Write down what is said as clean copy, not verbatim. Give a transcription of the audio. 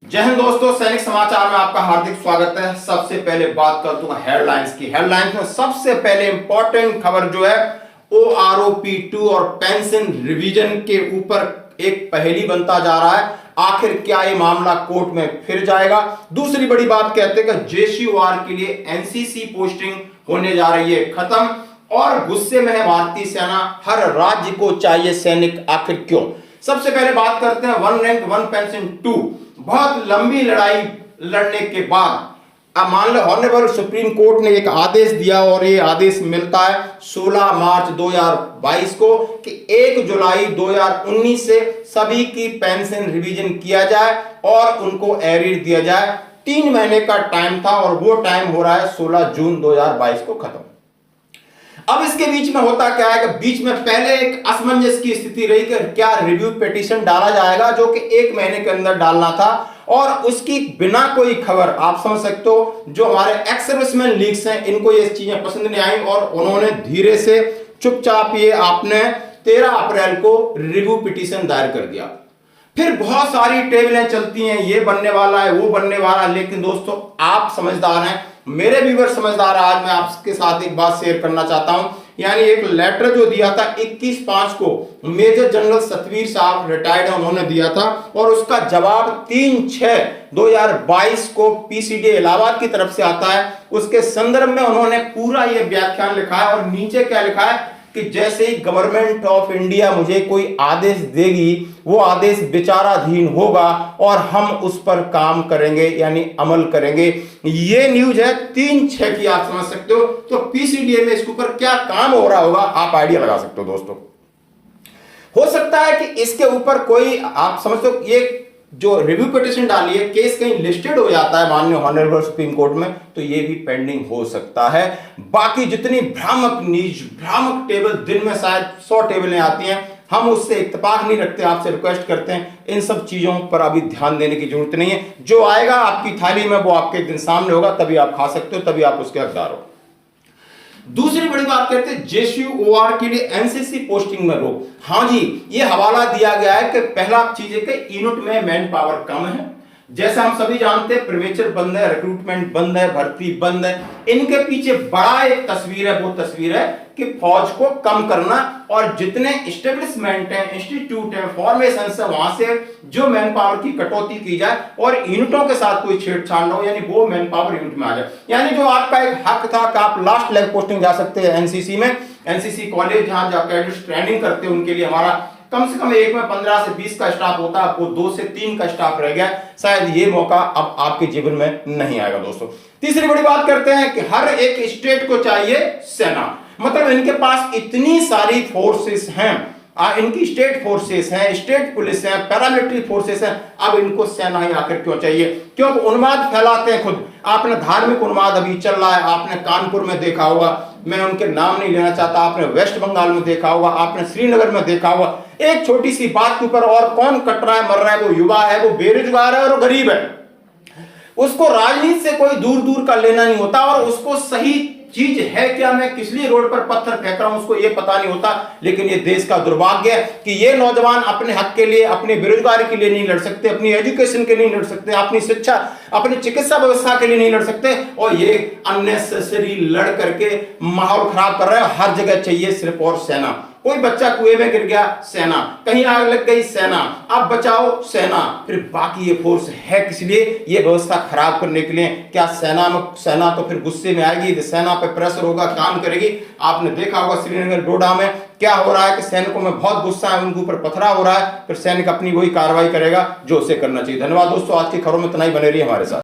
जय हिंद दोस्तों, सैनिक समाचार में आपका हार्दिक स्वागत है। सबसे पहले बात करता हूं हेडलाइंस की। हेडलाइंस में सबसे पहले इंपॉर्टेंट खबर जो है OROP2 और पेंशन रिवीजन के ऊपर एक पहेली बनता जा रहा है। आखिर क्या ये मामला कोर्ट में फिर जाएगा? दूसरी बड़ी बात कहते हैं कि JCOR के लिए NCC पोस्टिंग होने जा रही है खत्म, और गुस्से में है भारतीय सेना, हर राज्य को चाहिए सैनिक, आखिर क्यों? सबसे पहले बात करते हैं वन रैंक वन पेंशन 2। बहुत लंबी लड़ाई लड़ने के बाद अब मान लो ऑनरेबल सुप्रीम कोर्ट ने एक आदेश दिया, और ये आदेश मिलता है 16 मार्च 2022 को कि 1 जुलाई 2019 से सभी की पेंशन रिवीजन किया जाए और उनको एरियर दिया जाए। 3 महीने का टाइम था और वो टाइम हो रहा है 16 जून 2022 को खत्म। अब इसके बीच में होता क्या है कि बीच में पहले एक असमंजस की स्थिति रही कि क्या रिव्यू पिटीशन डाला जाएगा, जो कि 1 महीने के अंदर डालना था, और उसकी बिना कोई खबर, आप समझ सकते हो जो हमारे एक्स सर्विसमैन लीग्स हैं इनको ये चीजें पसंद नहीं आई, और उन्होंने धीरे से चुपचाप ये आपने 13 अप्रैल को रिव्यू पिटीशन दायर कर दिया। फिर बहुत सारी टेबलें चलती हैं, ये बनने वाला है, वो बनने वाला है, लेकिन दोस्तों आप समझदार हैं, मेरे व्यूअर समझदार हैं। आज मैं आपके साथ एक बात शेयर करना चाहता हूं। यानी एक लेटर जो दिया था 21/5 को मेजर जनरल सतवीर साहब रिटायर्ड, उन्होंने दिया था, और उसका जवाब 3/6/2022 को PCD इलाहाबाद की तरफ से आता है। उसके संदर्भ में उन्होंने पूरा ये व्याख्यान लिखा है, और नीचे क्या लिखा है कि जैसे ही गवर्नमेंट ऑफ इंडिया मुझे कोई आदेश देगी, वो आदेश विचाराधीन होगा और हम उस पर काम करेंगे, यानी अमल करेंगे। ये न्यूज है 3/6 की, आप समझ सकते हो। तो PCDA में इसके ऊपर क्या काम हो रहा होगा आप आइडिया लगा सकते हो दोस्तों। हो सकता है कि इसके ऊपर कोई, आप समझते हो, ये जो रिव्यू पिटीशन डाली है, केस कहीं लिस्टेड हो जाता है माननीय ऑनरेबल सुप्रीम कोर्ट में, तो ये भी पेंडिंग हो सकता है। बाकी जितनी भ्रामक न्यूज, भ्रामक टेबल, दिन में शायद 100 टेबलें आती हैं, हम उससे इत्तेफाक नहीं रखते, आपसे रिक्वेस्ट करते हैं इन सब चीजों पर अभी ध्यान देने की जरूरत नहीं है। जो आएगा आपकी थाली में वो आपके दिन सामने होगा, तभी आप खा सकते हो, तभी आप उसके हकदार हो। दूसरी बड़ी बात कहते हैं JCOR के लिए NCC पोस्टिंग में रोक। हां जी, ये हवाला दिया गया है कि पहला चीज है कि यूनिट में मैन पावर कम है। जैसा हम सभी जानते हैं, प्रीमेचर बंद है, रिक्रूटमेंट बंद है, भर्ती बंद है। इनके पीछे बड़ा एक तस्वीर है, वो तस्वीर है कि फौज को कम करना, और जितने एस्टेब्लिशमेंट हैं, इंस्टीट्यूट हैं, फॉर्मेशन है, वहां से जो मैन पावर की कटौती की जाए और यूनिटों के साथ कोई छेड़छाड़ न हो, यानी वो मैन पावर यूनिट में आ जाए। यानी जो आपका एक हक था कि आप लास्ट लेवल पोस्टिंग जा सकते हैं NCC में, NCC कॉलेज जहां जाकर ट्रेनिंग करते हैं, उनके लिए हमारा कम से कम एक में 15 से 20 का स्टाफ होता है, आपको 2 से 3 का स्टाफ रह गया। शायद ये मौका अब आपके जीवन में नहीं आएगा दोस्तों। तीसरी बड़ी बात करते हैं कि हर एक स्टेट को चाहिए सेना, मतलब इनके पास इतनी सारी फोर्सेस हैं, इनकी स्टेट फोर्सेस हैं, स्टेट पुलिस है, पैरामिलिट्री फोर्सेस हैं, अब इनको सेना ही आखिर क्यों चाहिए? क्योंकि उन्माद फैलाते हैं खुद। आपने धार्मिक उन्माद अभी चल रहा है, आपने कानपुर में देखा होगा, मैं उनके नाम नहीं लेना चाहता, आपने वेस्ट बंगाल में देखा होगा, आपने श्रीनगर में देखा होगा। एक छोटी सी बात के ऊपर और कौन कट रहा है, मर रहा है? वो युवा है, वो बेरोजगार है और वो गरीब है। उसको राजनीति से कोई दूर दूर का लेना नहीं होता, और उसको सही चीज है क्या, मैं किस लिए रोड पर पत्थर फेंक रहा हूं, उसको ये पता नहीं होता। लेकिन ये देश का दुर्भाग्य है कि ये नौजवान अपने हक के लिए, अपने बेरोजगारी के लिए नहीं लड़ सकते, अपनी एजुकेशन के लिए नहीं लड़ सकते, अपनी शिक्षा, अपनी चिकित्सा व्यवस्था के लिए नहीं लड़ सकते, और ये अननेसेसरी लड़ करके माहौल खराब कर रहे हैं। हर जगह चाहिए सिर्फ और सेना। कोई बच्चा कुएं में गिर गया, सेना, कहीं आग लग गई, सेना, अब बचाओ, सेना। फिर बाकी ये फोर्स है किस लिए? ये व्यवस्था खराब करने के लिए। क्या सेना तो फिर गुस्से में आएगी, सेना पे प्रेशर होगा, काम करेगी। आपने देखा होगा श्रीनगर डोडा में क्या हो रहा है कि सैनिकों में बहुत गुस्सा है, उनके ऊपर पथराव हो रहा है, फिर सैनिक अपनी वही कार्रवाई करेगा जो उसे करना चाहिए। धन्यवाद दोस्तों, आज की खबरों में इतना ही, बने रहिए हमारे साथ।